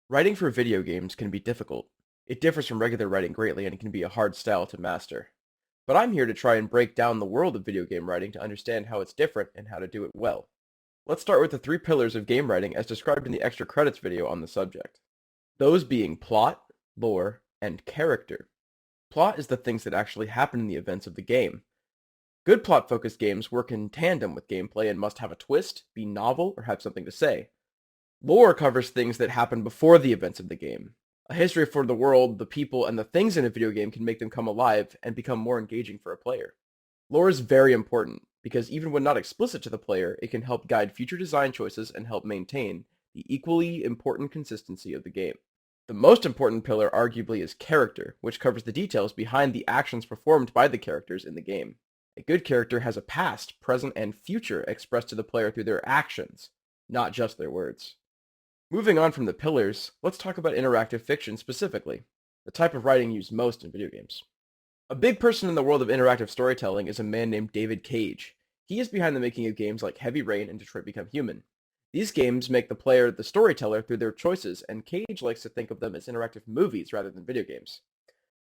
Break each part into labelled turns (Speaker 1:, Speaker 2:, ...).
Speaker 1: Writing for video games can be difficult. It differs from regular writing greatly and can be a hard style to master. But I'm here to try and break down the world of video game writing to understand how it's different and how to do it well. Let's start with the three pillars of game writing as described in the extra credits video on the subject. Those being plot, lore, and character. Plot is the things that actually happen in the events of the game. Good plot-focused games work in tandem with gameplay and must have a twist, be novel, or have something to say. Lore covers things that happen before the events of the game. A history for the world, the people, and the things in a video game can make them come alive and become more engaging for a player. Lore is very important, because even when not explicit to the player, it can help guide future design choices and help maintain the equally important consistency of the game. The most important pillar arguably is character, which covers the details behind the actions performed by the characters in the game. A good character has a past, present, and future expressed to the player through their actions, not just their words. Moving on from the pillars, let's talk about interactive fiction specifically, the type of writing used most in video games. A big person in the world of interactive storytelling is a man named David Cage. He is behind the making of games like Heavy Rain and Detroit Become Human. These games make the player the storyteller through their choices, and Cage likes to think of them as interactive movies rather than video games.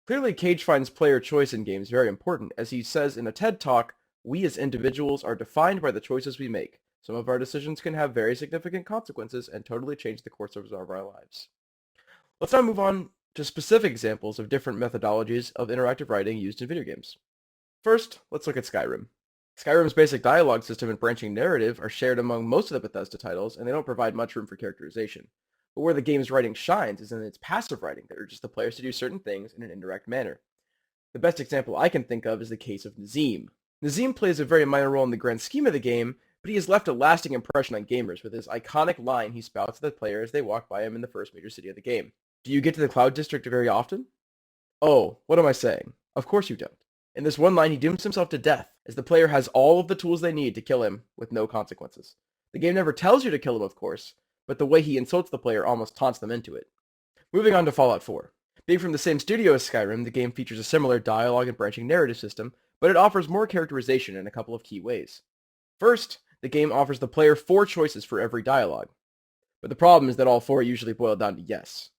Speaker 1: Clearly, Cage finds player choice in games very important, as he says in a TED Talk, "We as individuals are defined by the choices we make. Some of our decisions can have very significant consequences and totally change the course of our lives." Let's now move on to specific examples of different methodologies of interactive writing used in video games. First, let's look at Skyrim. Skyrim's basic dialogue system and branching narrative are shared among most of the Bethesda titles, and they don't provide much room for characterization. But where the game's writing shines is in its passive writing that urges the players to do certain things in an indirect manner. The best example I can think of is the case of Nazim. Nazim plays a very minor role in the grand scheme of the game, but he has left a lasting impression on gamers with his iconic line he spouts at the player as they walk by him in the first major city of the game. Do you get to the Cloud District very often? Oh, what am I saying? Of course you don't. In this one line, he dooms himself to death, as the player has all of the tools they need to kill him with no consequences. The game never tells you to kill him, of course, but the way he insults the player almost taunts them into it. Moving on to Fallout 4. Being from the same studio as Skyrim, the game features a similar dialogue and branching narrative system, but it offers more characterization in a couple of key ways. First, the game offers the player 4 choices for every dialogue. But the problem is that all 4 usually boil down to yes.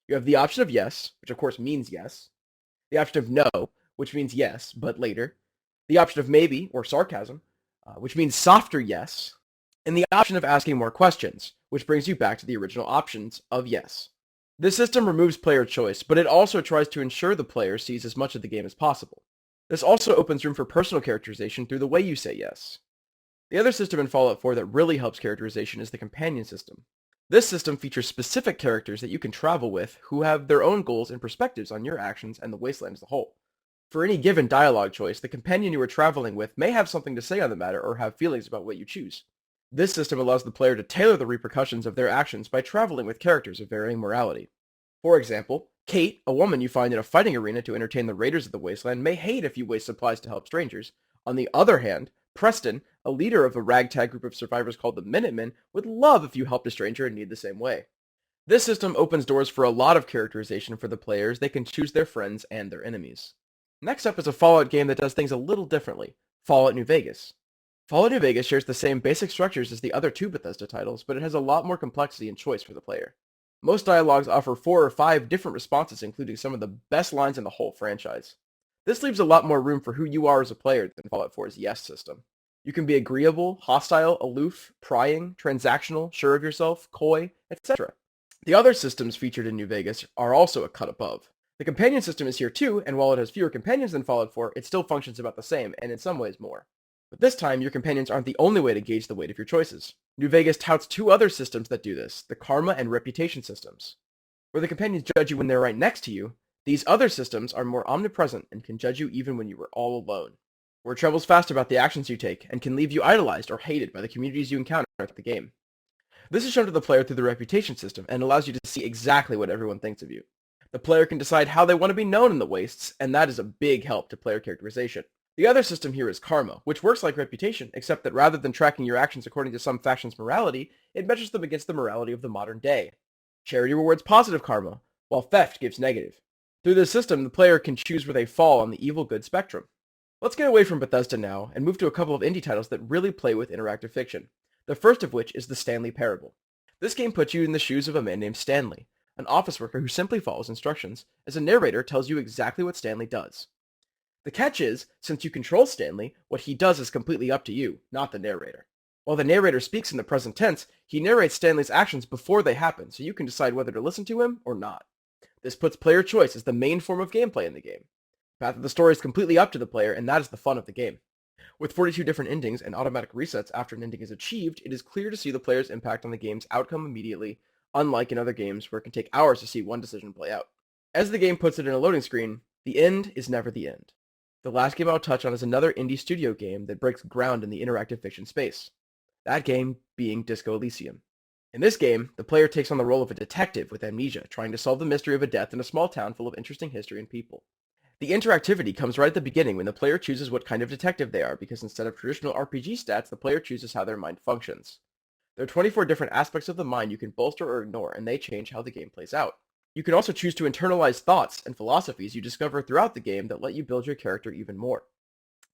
Speaker 1: You have the option of yes, which of course means yes. The option of no, which means yes, but later. The option of maybe, or sarcasm, which means softer yes. And the option of asking more questions, which brings you back to the original options of yes. This system removes player choice, but it also tries to ensure the player sees as much of the game as possible. This also opens room for personal characterization through the way you say yes. The other system in Fallout 4 that really helps characterization is the companion system. This system features specific characters that you can travel with who have their own goals and perspectives on your actions and the wasteland as a whole. For any given dialogue choice, the companion you are traveling with may have something to say on the matter or have feelings about what you choose. This system allows the player to tailor the repercussions of their actions by traveling with characters of varying morality. For example, Kate, a woman you find in a fighting arena to entertain the raiders of the wasteland, may hate if you waste supplies to help strangers. On the other hand, Preston, a leader of a ragtag group of survivors called the Minutemen, would love if you helped a stranger in need the same way. This system opens doors for a lot of characterization for the players. They can choose their friends and their enemies. Next up is a Fallout game that does things a little differently, Fallout New Vegas. Fallout New Vegas shares the same basic structures as the other 2 Bethesda titles, but it has a lot more complexity and choice for the player. Most dialogues offer 4 or 5 different responses, including some of the best lines in the whole franchise. This leaves a lot more room for who you are as a player than Fallout 4's yes system. You can be agreeable, hostile, aloof, prying, transactional, sure of yourself, coy, etc. The other systems featured in New Vegas are also a cut above. The companion system is here too, and while it has fewer companions than Fallout 4, it still functions about the same, and in some ways more. But this time, your companions aren't the only way to gauge the weight of your choices. New Vegas touts 2 other systems that do this, the karma and reputation systems. Where the companions judge you when they're right next to you, these other systems are more omnipresent and can judge you even when you were all alone. Word travels fast about the actions you take, and can leave you idolized or hated by the communities you encounter throughout the game. This is shown to the player through the reputation system, and allows you to see exactly what everyone thinks of you. The player can decide how they want to be known in the wastes, and that is a big help to player characterization. The other system here is karma, which works like reputation, except that rather than tracking your actions according to some faction's morality, it measures them against the morality of the modern day. Charity rewards positive karma, while theft gives negative. Through this system, the player can choose where they fall on the evil-good spectrum. Let's get away from Bethesda now, and move to a couple of indie titles that really play with interactive fiction. The first of which is the Stanley Parable. This game puts you in the shoes of a man named Stanley, an office worker who simply follows instructions, as a narrator tells you exactly what Stanley does. The catch is, since you control Stanley, what he does is completely up to you, not the narrator. While the narrator speaks in the present tense, he narrates Stanley's actions before they happen, so you can decide whether to listen to him or not. This puts player choice as the main form of gameplay in the game. The path of the story is completely up to the player, and that is the fun of the game. With 42 different endings and automatic resets after an ending is achieved, it is clear to see the player's impact on the game's outcome immediately, unlike in other games where it can take hours to see one decision play out. As the game puts it in a loading screen, the end is never the end. The last game I'll touch on is another indie studio game that breaks ground in the interactive fiction space. That game being Disco Elysium. In this game, the player takes on the role of a detective with amnesia, trying to solve the mystery of a death in a small town full of interesting history and people. The interactivity comes right at the beginning when the player chooses what kind of detective they are, because instead of traditional RPG stats, the player chooses how their mind functions. There are 24 different aspects of the mind you can bolster or ignore, and they change how the game plays out. You can also choose to internalize thoughts and philosophies you discover throughout the game that let you build your character even more.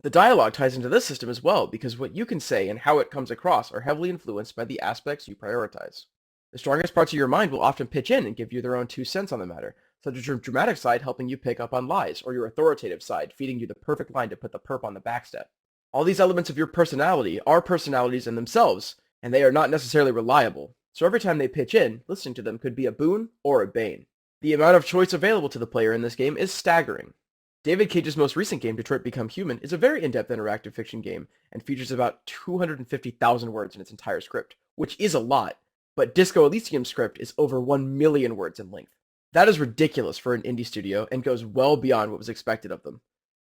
Speaker 1: The dialogue ties into this system as well, because what you can say and how it comes across are heavily influenced by the aspects you prioritize. The strongest parts of your mind will often pitch in and give you their own 2 cents on the matter, such as your dramatic side helping you pick up on lies, or your authoritative side feeding you the perfect line to put the perp on the backstep. All these elements of your personality are personalities in themselves, and they are not necessarily reliable, so every time they pitch in, listening to them could be a boon or a bane. The amount of choice available to the player in this game is staggering. David Cage's most recent game, Detroit Become Human, is a very in-depth interactive fiction game and features about 250,000 words in its entire script, which is a lot, but Disco Elysium's script is over 1 million words in length. That is ridiculous for an indie studio and goes well beyond what was expected of them,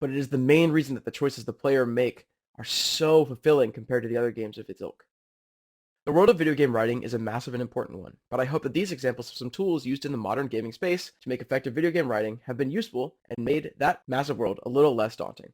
Speaker 1: but it is the main reason that the choices the player make are so fulfilling compared to the other games of its ilk. The world of video game writing is a massive and important one, but I hope that these examples of some tools used in the modern gaming space to make effective video game writing have been useful and made that massive world a little less daunting.